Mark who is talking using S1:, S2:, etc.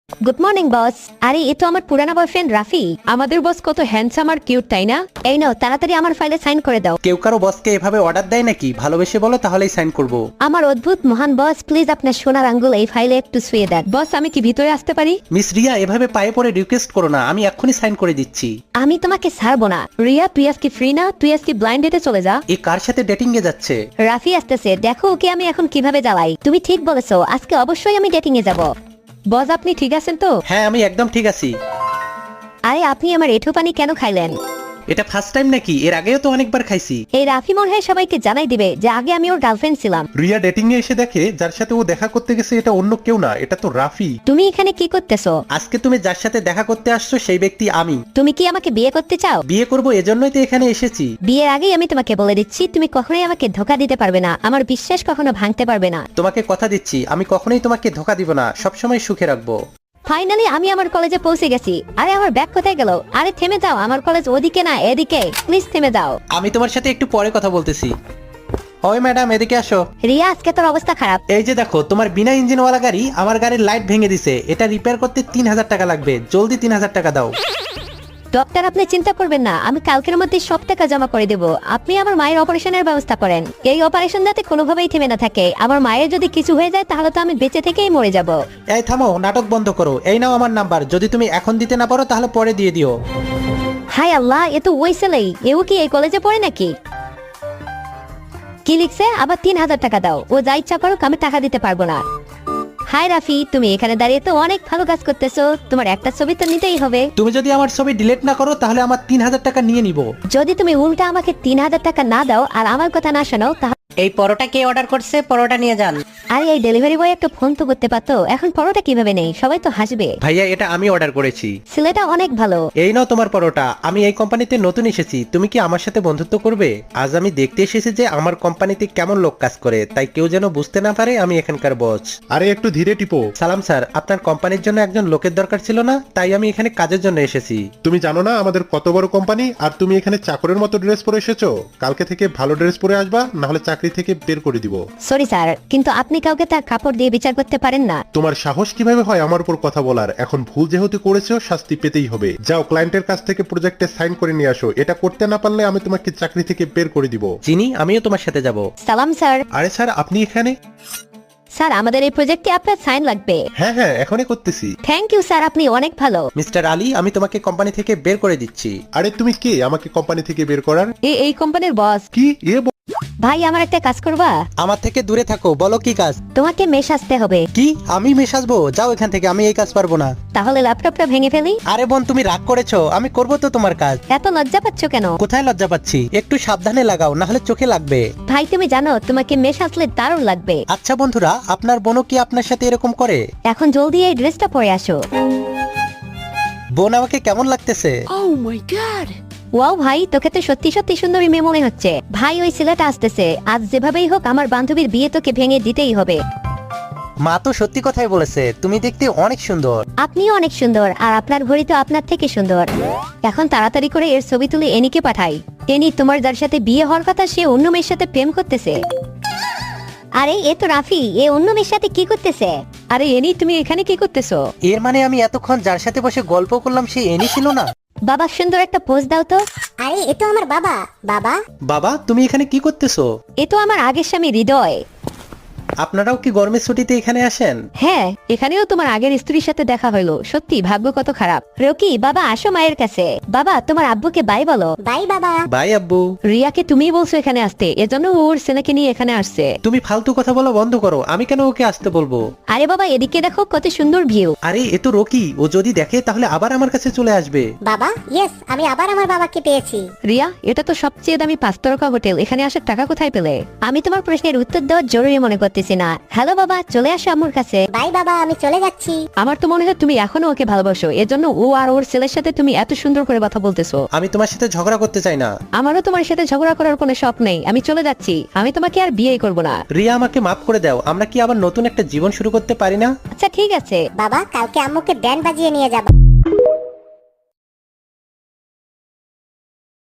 S1: Good morning boss. আরে এ তো আমার পুরানা বয়ফ্রেন্ড রাফি। আমাদের বস কত হ্যান্ডসাম আর কিউট, তাই না? এই নাও তাড়াতাড়ি আমার ফাইলে সাইন করে দাও।
S2: কেউ কারো বসকে এভাবে অর্ডার দেয় নাকি? ভালোবেসে বলো, তাহলেই সাইন করব।
S1: আমার অদ্ভুত মহান বস, প্লিজ আপনার সোনার আঙ্গুল এই ফাইলে একটু ছুঁয়ে দেন। বস, আমি কি ভিতরে আসতে পারি?
S2: মিস রিয়া, এভাবে পায়ে পড়ে রিকোয়েস্ট করো না, আমি এক্ষুনি সাইন করে দিচ্ছি।
S1: আমি তোমাকে ছাড়বো না। রিয়া, তুই আজকে ফ্রি না? তুই আজকে ব্লাইন্ড ডেটে চলে যা।
S2: এ কার সাথে ডেটিং এ যাচ্ছে?
S1: রাফি আসতেছে, দেখো ওকে আমি এখন কিভাবে জ্বালাই। তুমি ঠিক বলেছো, আজকে অবশ্যই আমি ডেটিং এ যাব। বস, আপনি ঠিক আছেন তো?
S2: হ্যাঁ, আমি একদম ঠিক আছি।
S1: আরে আপনি আমার এঁঠো পানি কেন খাইলেন?
S2: এটা ফার্স্ট টাইম নাকি? এর আগেও তো অনেকবার খাইছি।
S1: এই রাফি মনে হয় সবাইকে জানাই দিবে যে আগে আমি ওর গার্লফ্রেন্ড ছিলাম।
S3: রিয়া ডেটিং এ এসে দেখে যার সাথে ও দেখা করতে গেছে এটা অন্য কেউ না, এটা তো রাফি।
S1: তুমি এখানে কি করতেছো?
S2: আজকে তুমি যার সাথে দেখা করতে আসছো সেই ব্যক্তি আমি।
S1: তুমি কি আমাকে বিয়ে করতে চাও?
S2: বিয়ে করব, এজন্যই তো এখানে এসেছি।
S1: বিয়ের আগেই আমি তোমাকে বলে দিচ্ছি, তুমি কখনোই আমাকে ধোকা দিতে পারবে না, আমার বিশ্বাস কখনো ভাঙতে পারবে না।
S2: তোমাকে কথা দিচ্ছি, আমি কখনোই তোমাকে ধোকা দিব না, সবসময় সুখে রাখবো।
S1: ফাইনালি আমি আমার কলেজে পৌঁছে গেছি। আরে আমার ব্যাগ কোথায় গেল? আরে থেমে যাও, আমার কলেজ ওদিকে না এদিকে, প্লিজ থেমে যাও।
S2: আমি তোমার সাথে একটু পরে কথা বলতেছি। ওই ম্যাডাম, এদিকে আসো।
S1: রিয়া, আজকে তোর অবস্থা খারাপ।
S2: এই যে দেখো, তোমার বিনা ইঞ্জিনওয়ালা গাড়ি আমার গাড়ির লাইট ভেঙে দিছে। এটা রিপেয়ার করতে 3000 টাকা লাগবে, জলদি 3000 টাকা দাও।
S1: ডক্টর, আপনি চিন্তা করবেন না, আমি কালকের মধ্যে সব টাকা জমা করে দেব। আপনি আমার মায়ের অপারেশনের ব্যবস্থা করেন। এই অপারেশন যাতে কোনোভাবেই থেমে না থাকে। আমার মায়ের যদি কিছু হয়ে যায় তাহলে তো আমি বেঁচে থেকেই মরে যাব।
S2: এই থামো, নাটক বন্ধ করো। এই নাও আমার নাম্বার, যদি তুমি এখন দিতে না পারো তাহলে পরে দিয়ে দিও।
S1: হাই আল্লাহ, এ তো ওই ছেলেই। এও কি এই কলেজে পড়ে নাকি? কি লিখছে? আবার 3000 টাকা দাও। ও যা ইচ্ছা করুক, আমি টাকা দিতে পারবো না। হাই রাফি, তুমি এখানে দাঁড়িয়ে তো অনেক ভালো কাজ করতেছো। তোমার একটা ছবি তো নিতেই হবে।
S2: তুমি যদি আমার ছবি ডিলিট না করো তাহলে আমার 3000 টাকা নিয়ে নিব।
S1: যদি তুমি উল্টা আমাকে 3000 টাকা না দাও আর আমার কথা না শোনাও তাহলে।
S4: এই পরোটা কে অর্ডার করছে? পরোটা নিয়ে যান।
S1: আরে এই ডেলিভারি বয় একটা ফোন তো করতে পারতো। এখন পরোটা কিভাবে নেই? সবাই তো হাসবে।
S2: ভাইয়া, এটা আমি অর্ডার করেছি।
S1: ছেলেটা অনেক ভালো।
S2: এই নাও তোমার পরোটা। আমি এই কোম্পানিতে নতুন এসেছি, তুমি কি আমার সাথে বন্ধুত্ব করবে? আজ আমি দেখতে এসেছি যে আমার কোম্পানিতে কেমন লোক কাজ করে, তাই কেউ যেন বুঝতে না পারে আমি এখানকার বস।
S3: আরে একটু ধীরে টিপো।
S2: সালাম স্যার, আপনার কোম্পানির জন্য একজন লোকের দরকার ছিল না, তাই আমি এখানে কাজের জন্য এসেছি।
S3: তুমি জানো না আমাদের কত বড় কোম্পানি, আর তুমি এখানে চাকরের মতো ড্রেস পরে এসেছো? কালকে থেকে ভালো ড্রেস পরে আসবা, না হলে চাকরি থেকে বের করে দিব।
S1: সরি স্যার, কিন্তু আপনি কাউকে তার কাপড় দিয়ে বিচার করতে পারেন না।
S3: তোমার সাহস কিভাবে হয় আমার উপর কথা বলার? এখন ভুল যেহেতু করেছো, শাস্তি পেতেই হবে। যাও ক্লায়েন্টের কাছ থেকে প্রজেক্টে সাইন করে নিয়ে আসো। এটা করতে না পারলে আমি তোমাকে চাকরি থেকে বের করে দিব।
S2: চিনি, আমিও তোমার সাথে যাব।
S1: সালাম স্যার।
S3: আরে স্যার, আপনি এখানে?
S1: স্যার, আমাদের এই প্রজেক্টে আপনার সাইন লাগবে।
S3: হ্যাঁ হ্যাঁ, এখনই করতেছি।
S1: থ্যাংক ইউ স্যার, আপনি অনেক ভালো।
S2: মিস্টার আলী, আমি তোমাকে কোম্পানি থেকে বের করে দিচ্ছি।
S3: আরে তুমি কে আমাকে কোম্পানি থেকে বের করার?
S1: এই কোম্পানির বস।
S3: কি
S1: ভাই, আমার একটা কাজ করবা?
S2: আমার থেকে দূরে থাকো। বলো কি কাজ?
S1: তোমাকে মেশ আসতে হবে।
S2: কি? আমি মেশাসবো? যাও এখান থেকে, আমি এই কাজ পারবো না।
S1: তাহলে ল্যাপটপটা ভেঙে ফেলি।
S2: আরে বোন, তুমি রাগ করেছো? আমি করবো তো তোমার কাজ।
S1: এত লজ্জা পাচ্ছ কেন?
S2: কোথায় লজ্জা পাচ্ছি? একটু সাবধানে লাগাও, না হলে চোখে লাগবে।
S1: ভাই, তুমি জানো তোমাকে মেশ আসলে দারুণ লাগবে।
S2: আচ্ছা বন্ধুরা, আপনার বোনও কি আপনার সাথে এরকম করে?
S1: এখন জলদি এই ড্রেসটা পরে আসো।
S2: বোন, আমাকে কেমন লাগতেছে?
S1: ওয়াও ভাই, তোকে তো সত্যি সত্যি সুন্দরী মেয়ে মনে হচ্ছে। ভাই, ওই ছেলেটা আসতেছে। আজ যেভাবেই হোক আমার বান্ধবীর বিয়ে তোকে ভেঙে দিতেই হবে।
S2: মা তো সত্যি কথাই বলেছে, তুমি দেখতে অনেক সুন্দর।
S1: আপনিও অনেক সুন্দর, আর আপনার ঘড়ি তো আপনার থেকে সুন্দর। এখন তাড়াতাড়ি করে এর ছবি তুলে এনিকে পাঠাই। এনি, তোমার যার সাথে বিয়ে হওয়ার কথা সে অন্য মেয়ের সাথে প্রেম করতেছে। আরে এ তো রাফি, এ অন্য মেয়ের সাথে কি করতেছে? আরে এনি, তুমি এখানে কি করতেছো?
S2: এর মানে আমি এতক্ষণ যার সাথে বসে গল্প করলাম সে এনি ছিল না?
S1: বাবা, সুন্দর একটা পোজ দাও তো।
S5: আরে এ তো আমার বাবা। বাবা,
S2: বাবা, তুমি এখানে কি করতেছো?
S1: এ তো আমার আগের স্বামী হৃদয়।
S2: আপনারাও কি গরমের ছুটিতে এখানে আসেন?
S1: হ্যাঁ, এখানেও তোমার আগের স্ত্রীর সাথে দেখা হইলো। সত্যি ভাগ্য কত খারাপ। রকি, বাবা আসো মায়ের কাছে। বাবা, তোমার আব্বুকে বাই বলো।
S5: বাই বাবা।
S2: বাই আব্বু।
S1: রিয়াকে তুমিই বলছো এখানে আসতে, এজন্য ওর ছেলেকে নিয়ে এখানে আসছে।
S2: তুমি ফালতু কথা বলা বন্ধ করো। আমি কেন ওকে আসতে বলবো?
S1: আরে বাবা, এদিকে দেখো কত সুন্দর ভিউ।
S2: আরে এ তো রকি, ও যদি দেখে তাহলে আবার আমার কাছে চলে আসবে।
S5: বাবা, ইয়েস, আমি আবার আমার বাবাকে পেয়েছি।
S1: রিয়া, এটা তো সবচেয়ে দামি 5 তারকা হোটেল। এখানে আসার টাকা কোথায় পেলে? আমি তোমার প্রশ্নের উত্তর দেওয়া জরুরি মনে করতেছি না। হ্যালো বাবা, চলে আসো আমার কাছে।
S5: বাই বাবা, আমি চলে যাচ্ছি।
S1: আমার তো মনে হয় তুমি এখনো ওকে ভালোবাসো, এজন্য ও আর ওর ছেলের সাথে তুমি এত সুন্দর করে কথা বলতেছো।
S2: আমি তোমার সাথে ঝগড়া করতে চাই না।
S1: আমারও তোমার সাথে ঝগড়া করার কোনো শখ নেই। আমি চলে যাচ্ছি। আমি তোমাকে আর বিয়ে করব না।
S2: রিয়া, আমাকে মাফ করে দাও। আমরা কি আবার নতুন একটা জীবন শুরু করতে পারি না?
S1: আচ্ছা ঠিক আছে।
S5: বাবা, কালকে আম্মুকে ব্যান্ড বাজিয়ে নিয়ে যাবা।